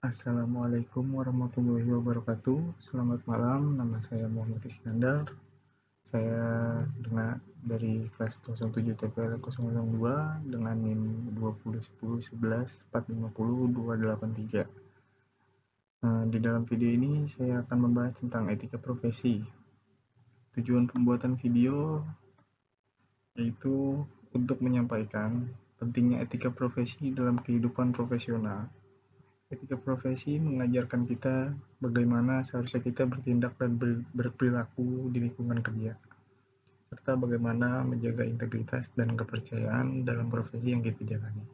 Assalamualaikum warahmatullahi wabarakatuh. Selamat malam, nama saya Muhammad Iskandar. Saya dari kelas 07 TPL 002 dengan NIM 201011450283. Di dalam video ini saya akan membahas tentang etika profesi. Tujuan pembuatan video yaitu untuk menyampaikan pentingnya etika profesi dalam kehidupan profesional. Etika profesi mengajarkan kita bagaimana seharusnya kita bertindak dan berperilaku di lingkungan kerja, serta bagaimana menjaga integritas dan kepercayaan dalam profesi yang kita jalani.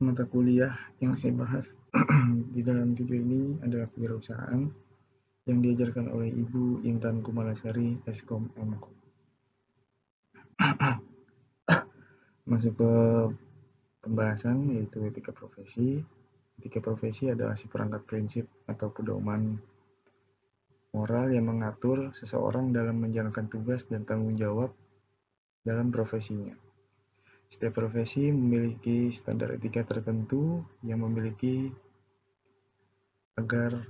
Mata kuliah yang saya bahas di dalam video ini adalah kewirausahaan yang diajarkan oleh Ibu Intan Kumalasari, Eskom Mkom. Masuk ke pembahasan yaitu etika profesi. Etika profesi adalah seperangkat prinsip atau pedoman moral yang mengatur seseorang dalam menjalankan tugas dan tanggung jawab dalam profesinya. Setiap profesi memiliki standar etika tertentu yang memiliki agar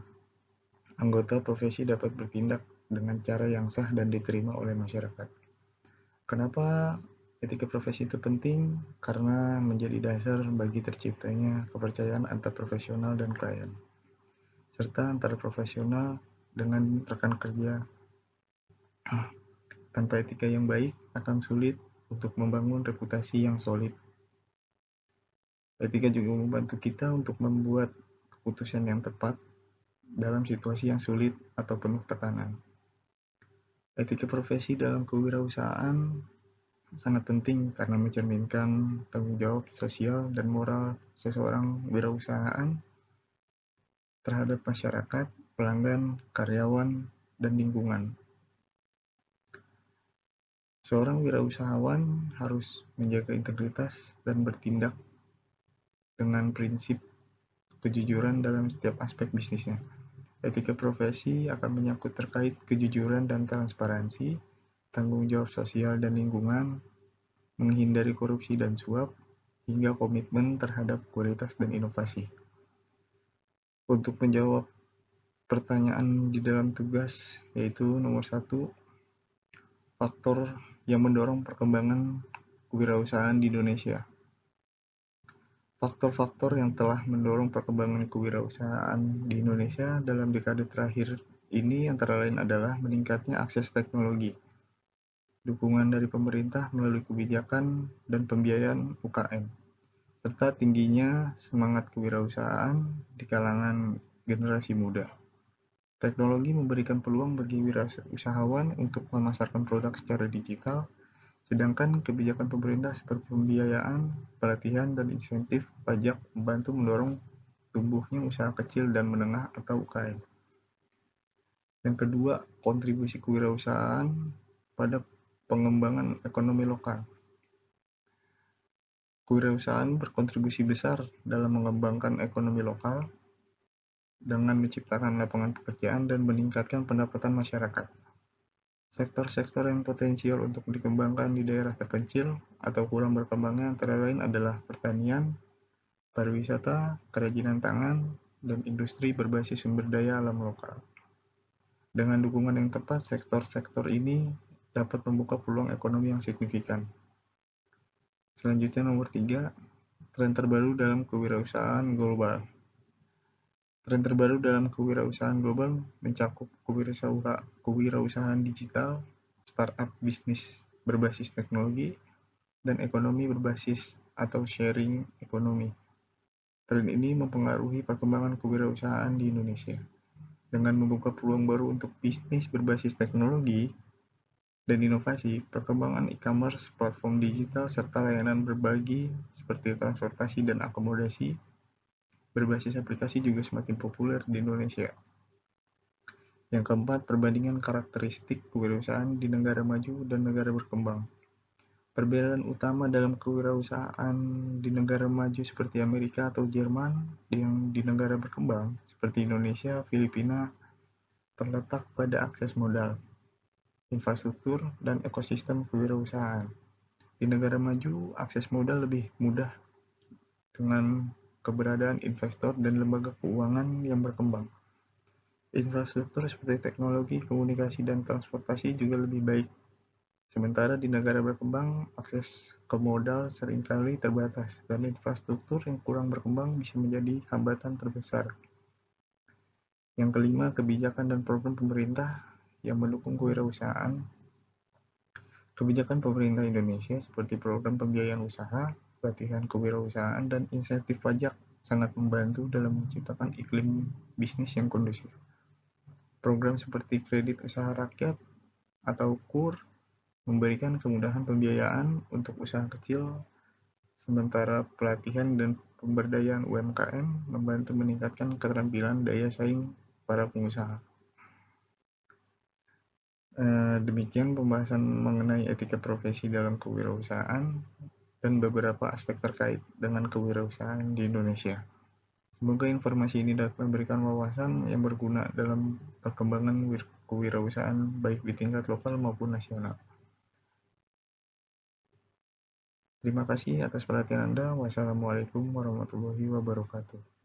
anggota profesi dapat bertindak dengan cara yang sah dan diterima oleh masyarakat. Kenapa etika profesi itu penting? Karena menjadi dasar bagi terciptanya kepercayaan antar profesional dan klien, serta antara profesional dengan rekan kerja. Tanpa etika yang baik, akan sulit untuk membangun reputasi yang solid. Etika juga membantu kita untuk membuat keputusan yang tepat dalam situasi yang sulit atau penuh tekanan. Etika profesi dalam kewirausahaan sangat penting karena mencerminkan tanggung jawab sosial dan moral seseorang wirausahaan terhadap masyarakat, pelanggan, karyawan, dan lingkungan. Seorang wirausahawan harus menjaga integritas dan bertindak dengan prinsip kejujuran dalam setiap aspek bisnisnya. Etika profesi akan menyangkut terkait kejujuran dan transparansi, tanggung jawab sosial dan lingkungan, menghindari korupsi dan suap, hingga komitmen terhadap kualitas dan inovasi. Untuk menjawab pertanyaan di dalam tugas, yaitu nomor 1, faktor yang mendorong perkembangan kewirausahaan di Indonesia. Faktor-faktor yang telah mendorong perkembangan kewirausahaan di Indonesia dalam dekade terakhir ini antara lain adalah meningkatnya akses teknologi, dukungan dari pemerintah melalui kebijakan dan pembiayaan UKM, serta tingginya semangat kewirausahaan di kalangan generasi muda. Teknologi memberikan peluang bagi wirausahawan untuk memasarkan produk secara digital, sedangkan kebijakan pemerintah seperti pembiayaan, pelatihan, dan insentif pajak membantu mendorong tumbuhnya usaha kecil dan menengah atau UKM. Yang kedua, kontribusi kewirausahaan pada pengembangan ekonomi lokal. Kewirausahaan berkontribusi besar dalam mengembangkan ekonomi lokal dengan menciptakan lapangan pekerjaan dan meningkatkan pendapatan masyarakat. Sektor-sektor yang potensial untuk dikembangkan di daerah terpencil atau kurang berkembangnya antara lain adalah pertanian, pariwisata, kerajinan tangan, dan industri berbasis sumber daya alam lokal. Dengan dukungan yang tepat, sektor-sektor ini dapat membuka peluang ekonomi yang signifikan. Selanjutnya nomor 3, tren terbaru dalam kewirausahaan global. Tren terbaru dalam kewirausahaan global mencakup kewirausahaan digital, startup bisnis berbasis teknologi, dan ekonomi berbasis atau sharing ekonomi. Tren ini mempengaruhi perkembangan kewirausahaan di Indonesia. Dengan membuka peluang baru untuk bisnis berbasis teknologi dan inovasi, perkembangan e-commerce, platform digital, serta layanan berbagi seperti transportasi dan akomodasi berbasis aplikasi juga semakin populer di Indonesia. Yang keempat, perbandingan karakteristik kewirausahaan di negara maju dan negara berkembang. Perbedaan utama dalam kewirausahaan di negara maju seperti Amerika atau Jerman yang di negara berkembang seperti Indonesia, Filipina terletak pada akses modal, infrastruktur, dan ekosistem kewirausahaan. Di negara maju, akses modal lebih mudah dengan keberadaan investor dan lembaga keuangan yang berkembang. Infrastruktur seperti teknologi, komunikasi, dan transportasi juga lebih baik. Sementara di negara berkembang, akses ke modal seringkali terbatas, dan infrastruktur yang kurang berkembang bisa menjadi hambatan terbesar. Yang kelima, kebijakan dan program pemerintah yang mendukung kewirausahaan. Kebijakan pemerintah Indonesia seperti program pembiayaan usaha, pelatihan kewirausahaan, dan insentif pajak sangat membantu dalam menciptakan iklim bisnis yang kondusif. Program seperti kredit usaha rakyat atau KUR memberikan kemudahan pembiayaan untuk usaha kecil, sementara pelatihan dan pemberdayaan UMKM membantu meningkatkan keterampilan daya saing para pengusaha. Demikian pembahasan mengenai etika profesi dalam kewirausahaan dan beberapa aspek terkait dengan kewirausahaan di Indonesia. Semoga informasi ini dapat memberikan wawasan yang berguna dalam perkembangan kewirausahaan baik di tingkat lokal maupun nasional. Terima kasih atas perhatian Anda. Wassalamualaikum warahmatullahi wabarakatuh.